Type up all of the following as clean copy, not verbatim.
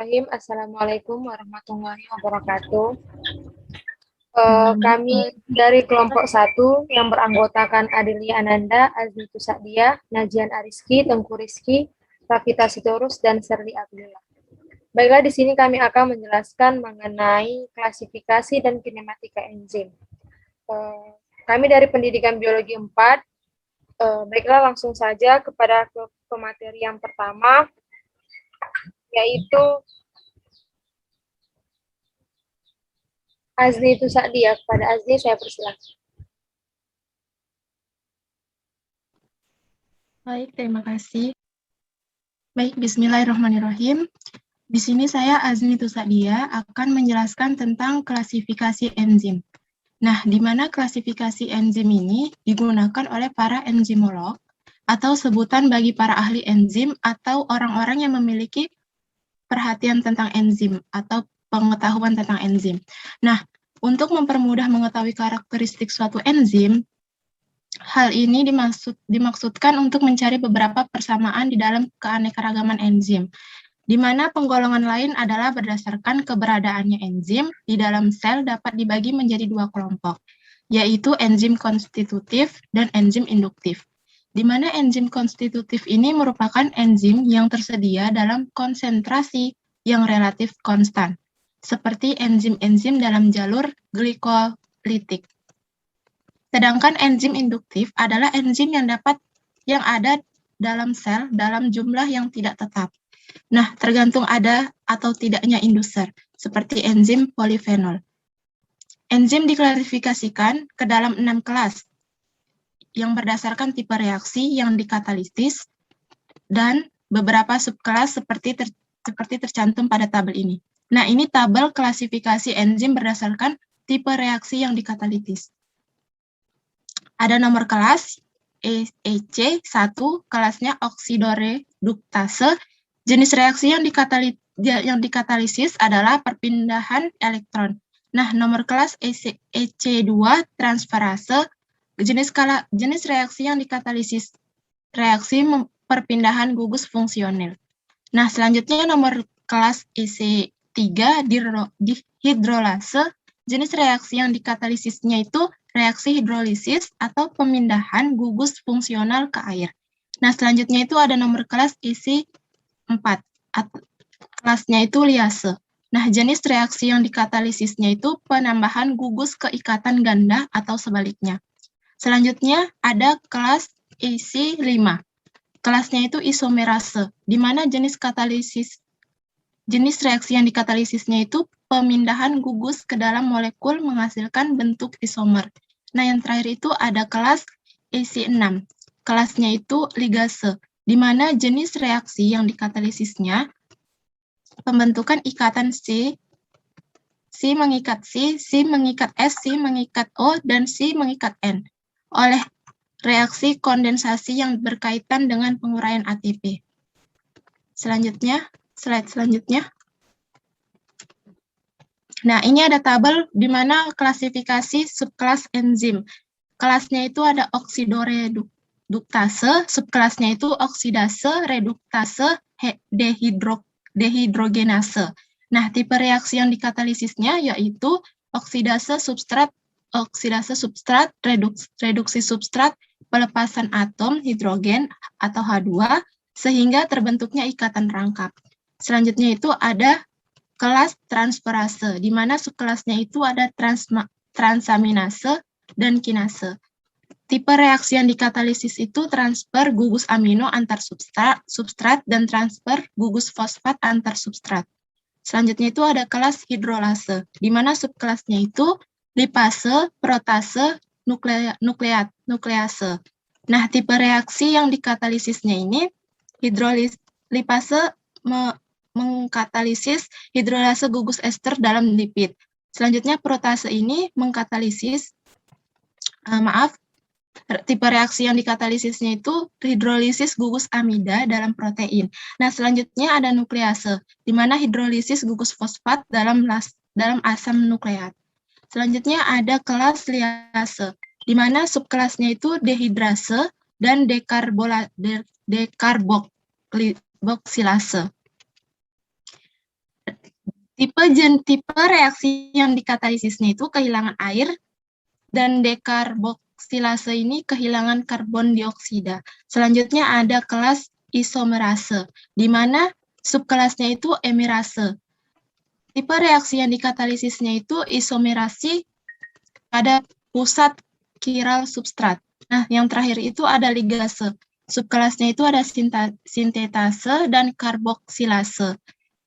Bismillahirrahmanirrahim. Assalamualaikum warahmatullahi wabarakatuh. Kami dari kelompok 1 yang beranggotakan Adelia Ananda, Azmi Tusadia, Najian Ariski, Tengku Rizky, Rafita Sitorus, dan Serli Abdullah. Baiklah, di sini kami akan menjelaskan mengenai klasifikasi dan kinematika enzim. Kami dari pendidikan biologi 4, baiklah langsung saja kepada pemateri yang pertama, yaitu Azmi Tusadia. Kepada Azmi saya persilahkan. Baik, terima kasih. Baik, bismillahirrahmanirrahim. Di sini saya Azmi Tusadia akan menjelaskan tentang klasifikasi enzim. Nah, di mana klasifikasi enzim ini digunakan oleh para enzimolog atau sebutan bagi para ahli enzim atau orang-orang yang memiliki perhatian tentang enzim atau pengetahuan tentang enzim. Nah, untuk mempermudah mengetahui karakteristik suatu enzim, hal ini dimaksudkan untuk mencari beberapa persamaan di dalam keanekaragaman enzim, di mana penggolongan lain adalah berdasarkan keberadaannya enzim di dalam sel dapat dibagi menjadi 2 kelompok, yaitu enzim konstitutif dan enzim induktif. Di mana enzim konstitutif ini merupakan enzim yang tersedia dalam konsentrasi yang relatif konstan, seperti enzim-enzim dalam jalur glikolitik. Sedangkan enzim induktif adalah enzim yang ada dalam sel dalam jumlah yang tidak tetap. Nah, tergantung ada atau tidaknya induser, seperti enzim polifenol. Enzim diklasifikasikan ke dalam 6 kelas, yang berdasarkan tipe reaksi yang dikatalisis, dan beberapa subkelas seperti tercantum pada tabel ini. Nah, ini tabel klasifikasi enzim berdasarkan tipe reaksi yang dikatalisis. Ada nomor kelas EC1, kelasnya oksidoreduktase. Jenis reaksi yang dikatalisis adalah perpindahan elektron. Nah, nomor kelas EC2, transferase. Jenis reaksi yang dikatalisis reaksi perpindahan gugus fungsional. Nah, selanjutnya nomor kelas EC3, dihidrolase. Jenis reaksi yang dikatalisisnya itu reaksi hidrolisis atau pemindahan gugus fungsional ke air. Nah, selanjutnya itu ada nomor kelas EC4, kelasnya itu liase. Nah, jenis reaksi yang dikatalisisnya itu penambahan gugus ke ikatan ganda atau sebaliknya. Selanjutnya ada kelas EC5, kelasnya itu isomerase, di mana jenis reaksi yang dikatalisisnya itu pemindahan gugus ke dalam molekul menghasilkan bentuk isomer. Nah, yang terakhir itu ada kelas EC6, kelasnya itu ligase, di mana jenis reaksi yang dikatalisisnya pembentukan ikatan C mengikat C mengikat S, C mengikat O, dan C mengikat N oleh reaksi kondensasi yang berkaitan dengan penguraian ATP. Selanjutnya, slide selanjutnya. Nah, ini ada tabel di mana klasifikasi subkelas enzim. Kelasnya itu ada oksidoreduktase, subkelasnya itu oksidase, reduktase, dehidrogenase. Nah, tipe reaksi yang dikatalisisnya yaitu oksidase substrat, reduksi substrat, pelepasan atom hidrogen atau H2, sehingga terbentuknya ikatan rangkap. Selanjutnya itu ada kelas transferase, di mana subkelasnya itu ada transaminase dan kinase. Tipe reaksi yang dikatalisis itu transfer gugus amino antar substrat dan transfer gugus fosfat antar substrat. Selanjutnya itu ada kelas hidrolase, di mana subkelasnya itu lipase, protase, nuklease. Nah, tipe reaksi yang dikatalisisnya ini lipase mengkatalisis hidrolase gugus ester dalam lipid. Selanjutnya protase ini mengkatalisis tipe reaksi yang dikatalisisnya itu hidrolisis gugus amida dalam protein. Nah, selanjutnya ada nuklease, di mana hidrolisis gugus fosfat dalam asam nukleat. Selanjutnya ada kelas liase, di mana subkelasnya itu dehidrase dan dekarboksilase. Tipe reaksi yang dikatalisisnya itu kehilangan air, dan dekarboksilase ini kehilangan karbon dioksida. Selanjutnya ada kelas isomerase, di mana subkelasnya itu emirase. Tipe reaksi yang dikatalisisnya itu isomerasi pada pusat chiral substrat. Nah, yang terakhir itu ada ligase. Subkelasnya itu ada sintetase dan karboksilase,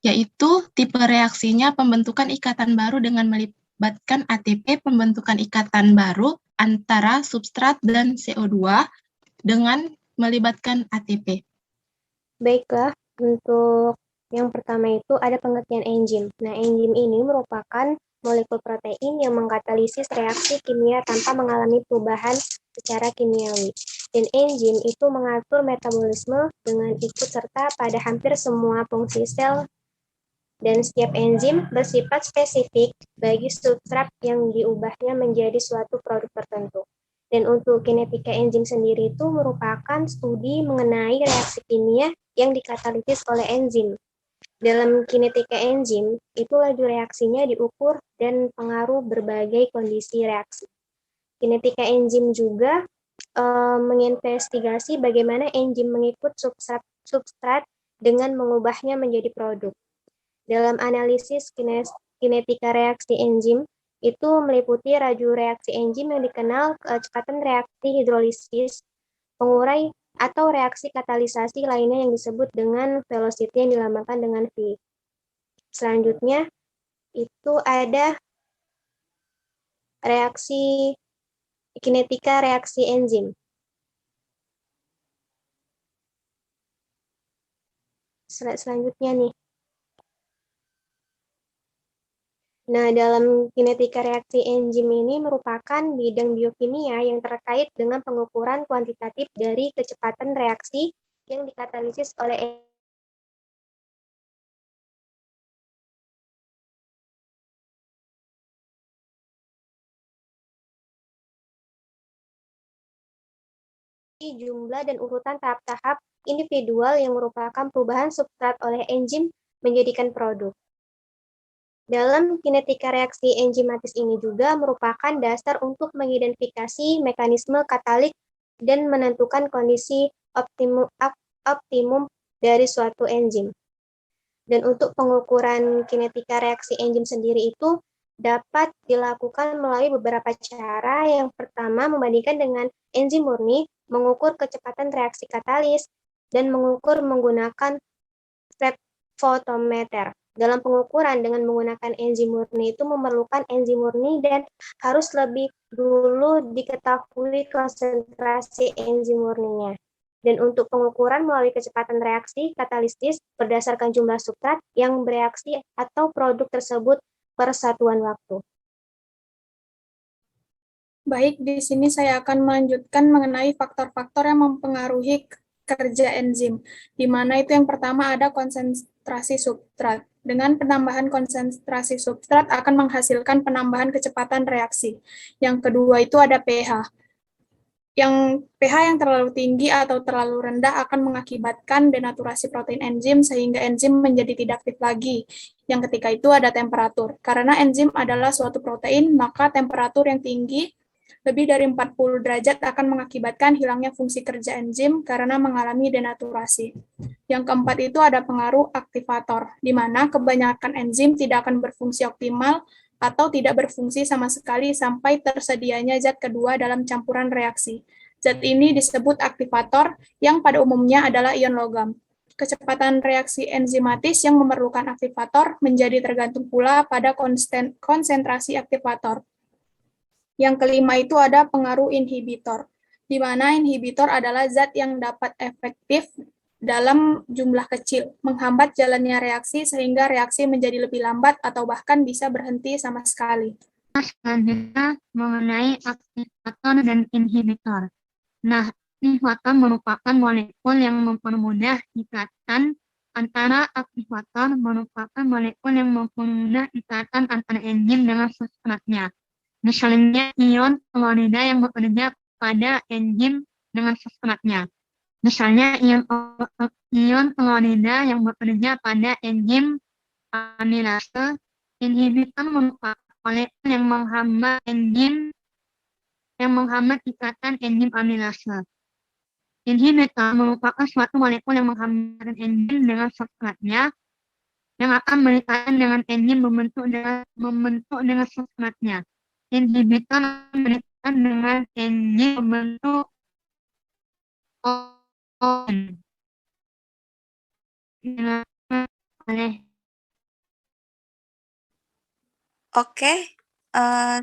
yaitu tipe reaksinya pembentukan ikatan baru dengan melibatkan ATP, pembentukan ikatan baru antara substrat dan CO2 dengan melibatkan ATP. Baiklah, untuk yang pertama itu ada pengertian enzim. Nah, enzim ini merupakan molekul protein yang mengkatalisis reaksi kimia tanpa mengalami perubahan secara kimiawi. Dan enzim itu mengatur metabolisme dengan ikut serta pada hampir semua fungsi sel, dan setiap enzim bersifat spesifik bagi substrat yang diubahnya menjadi suatu produk tertentu. Dan untuk kinetika enzim sendiri itu merupakan studi mengenai reaksi kimia yang dikatalisis oleh enzim. Dalam kinetika enzim, itu laju reaksinya diukur dan pengaruh berbagai kondisi reaksi. Kinetika enzim juga menginvestigasi bagaimana enzim mengikut substrat dengan mengubahnya menjadi produk. Dalam analisis kinetika reaksi enzim, itu meliputi laju reaksi enzim yang dikenal kecepatan reaksi hidrolisis, pengurai, atau reaksi katalisasi lainnya yang disebut dengan velocity yang dilambangkan dengan V. Selanjutnya, itu ada kinetika reaksi enzim. Slide selanjutnya nih. Nah, dalam kinetika reaksi enzim ini merupakan bidang biokimia yang terkait dengan pengukuran kuantitatif dari kecepatan reaksi yang dikatalisis oleh jumlah dan urutan tahap-tahap individual yang merupakan perubahan substrat oleh enzim menjadikan produk. Dalam kinetika reaksi enzimatis ini juga merupakan dasar untuk mengidentifikasi mekanisme katalik dan menentukan kondisi optimum dari suatu enzim. Dan untuk pengukuran kinetika reaksi enzim sendiri itu dapat dilakukan melalui beberapa cara. Yang pertama, membandingkan dengan enzim murni, mengukur kecepatan reaksi katalis, dan mengukur menggunakan spread-photometer. Dalam pengukuran dengan menggunakan enzim murni itu memerlukan enzim murni dan harus lebih dulu diketahui konsentrasi enzim murninya. Dan untuk pengukuran melalui kecepatan reaksi katalisis berdasarkan jumlah substrat yang bereaksi atau produk tersebut per satuan waktu. Baik, di sini saya akan melanjutkan mengenai faktor-faktor yang mempengaruhi kerja enzim, di mana itu yang pertama ada konsentrasi substrat. Dengan penambahan konsentrasi substrat akan menghasilkan penambahan kecepatan reaksi. Yang kedua itu ada pH. Yang pH yang terlalu tinggi atau terlalu rendah akan mengakibatkan denaturasi protein enzim sehingga enzim menjadi tidak aktif lagi. Yang ketiga itu ada temperatur. Karena enzim adalah suatu protein, maka temperatur yang tinggi lebih dari 40 derajat akan mengakibatkan hilangnya fungsi kerja enzim karena mengalami denaturasi. Yang keempat itu ada pengaruh aktivator, di mana kebanyakan enzim tidak akan berfungsi optimal atau tidak berfungsi sama sekali sampai tersedianya zat kedua dalam campuran reaksi. Zat ini disebut aktivator yang pada umumnya adalah ion logam. Kecepatan reaksi enzimatis yang memerlukan aktivator menjadi tergantung pula pada konsentrasi aktivator. Yang kelima itu ada pengaruh inhibitor, di mana inhibitor adalah zat yang dapat efektif dalam jumlah kecil, menghambat jalannya reaksi sehingga reaksi menjadi lebih lambat atau bahkan bisa berhenti sama sekali. Selanjutnya mengenai aktivator dan inhibitor. Nah, aktivator merupakan molekul yang mempermudah ikatan antara aktivator merupakan molekul yang mempermudah ikatan antara enzim dengan substratnya. Misalnya ion klorida yang bekerja pada enzim dengan substratnya. Misalnya ion klorida yang bekerja pada enzim amilase. Inhibitor merupakan molekul yang menghambat ikatan enzim amilase. Inhibitor merupakan suatu molekul yang menghambat enzim dengan substratnya yang akan berikatan dengan enzim membentuk dengan substratnya. Inhibitor berikatan dengan enzim membentuk oleh. Oke,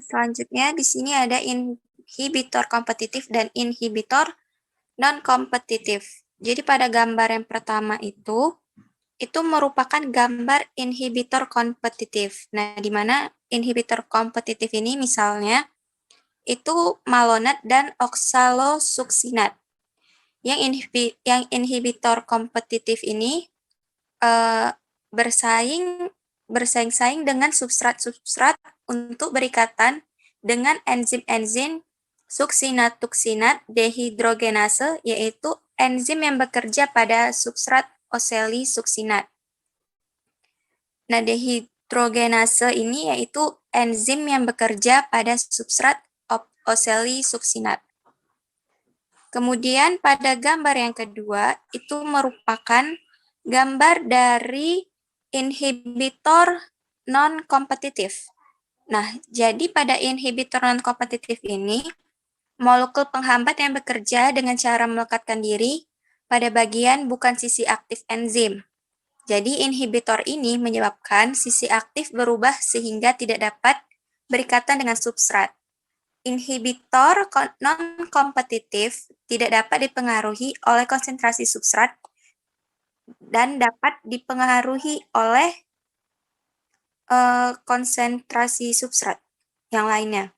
selanjutnya di sini ada inhibitor kompetitif dan inhibitor non-kompetitif. Jadi pada gambar yang pertama itu merupakan gambar inhibitor kompetitif. Nah, di mana inhibitor kompetitif ini misalnya itu malonat dan oksalosuksinat. Yang inhibitor kompetitif ini bersaing-saing dengan substrat-substrat untuk berikatan dengan enzim-enzim suksinat-tuksinat dehidrogenase, yaitu enzim yang bekerja pada substrat oselisuksinat. Nah, dehidrogenase ini yaitu enzim yang bekerja pada substrat oselisuksinat. Kemudian pada gambar yang kedua itu merupakan gambar dari inhibitor non-kompetitif. Nah, jadi pada inhibitor non-kompetitif ini, molekul penghambat yang bekerja dengan cara melekatkan diri pada bagian bukan sisi aktif enzim. Jadi inhibitor ini menyebabkan sisi aktif berubah sehingga tidak dapat berikatan dengan substrat. Inhibitor non-kompetitif tidak dapat dipengaruhi oleh konsentrasi substrat dan dapat dipengaruhi oleh konsentrasi substrat yang lainnya.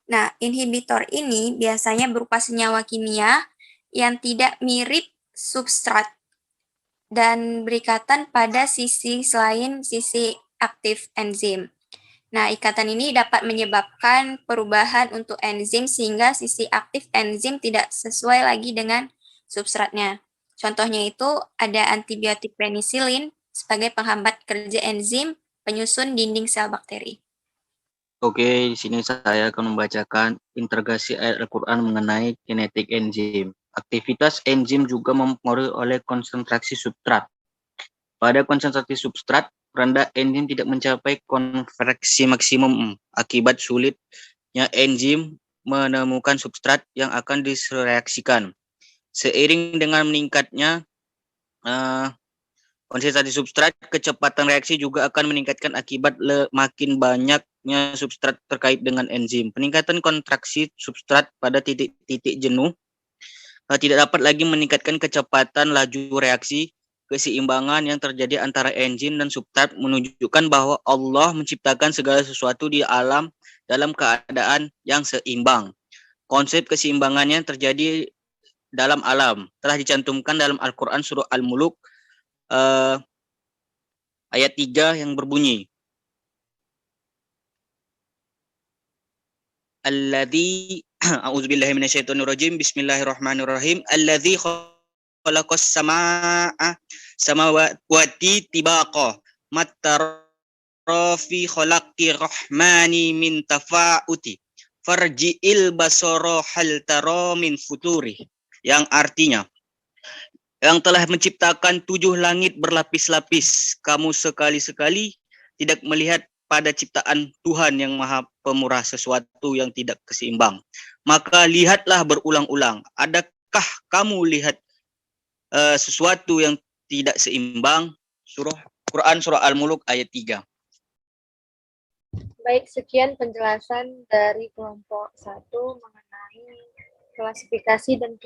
Nah, inhibitor ini biasanya berupa senyawa kimia yang tidak mirip substrat dan berikatan pada sisi selain sisi aktif enzim. Nah, ikatan ini dapat menyebabkan perubahan untuk enzim sehingga sisi aktif enzim tidak sesuai lagi dengan substratnya. Contohnya itu ada antibiotik penisilin sebagai penghambat kerja enzim penyusun dinding sel bakteri. Oke, di sini saya akan membacakan integrasi ayat Al-Quran mengenai kinetik enzim. Aktivitas enzim juga mempengaruhi oleh konsentrasi substrat. Pada konsentrasi substrat rendah, enzim tidak mencapai konversi maksimum akibat sulitnya enzim menemukan substrat yang akan direaksikan. Seiring dengan meningkatnya konsentrasi substrat, kecepatan reaksi juga akan meningkatkan akibat makin banyaknya substrat terkait dengan enzim. Peningkatan kontraksi substrat pada titik-titik jenuh tidak dapat lagi meningkatkan kecepatan laju reaksi. Keseimbangan yang terjadi antara enzim dan substrat menunjukkan bahwa Allah menciptakan segala sesuatu di alam dalam keadaan yang seimbang. Konsep keseimbangannya terjadi dalam alam telah dicantumkan dalam Al-Quran surah Al-Muluk ayat 3 yang berbunyi, Alladzi a'udzubillahi minasyaitonirrajim, bismillahirrahmanirrahim, alladzi khalaqas samawati tibaqa mattarafi khalaqi rahmani min tafa'uti farji'il basara hal tara min futuri, yang artinya, yang telah menciptakan 7 langit berlapis-lapis, kamu sekali-sekali tidak melihat pada ciptaan Tuhan yang Maha Pemurah sesuatu yang tidak keseimbang. Maka lihatlah berulang-ulang. Adakah kamu lihat sesuatu yang tidak seimbang? Quran Surah Al-Muluk ayat 3. Baik, sekian penjelasan dari kelompok 1 mengenai klasifikasi dan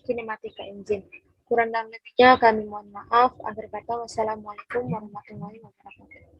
kinematika enzim. Kurang dan lebihnya kami mohon maaf. Akhir kata, wassalamualaikum warahmatullahi wabarakatuh.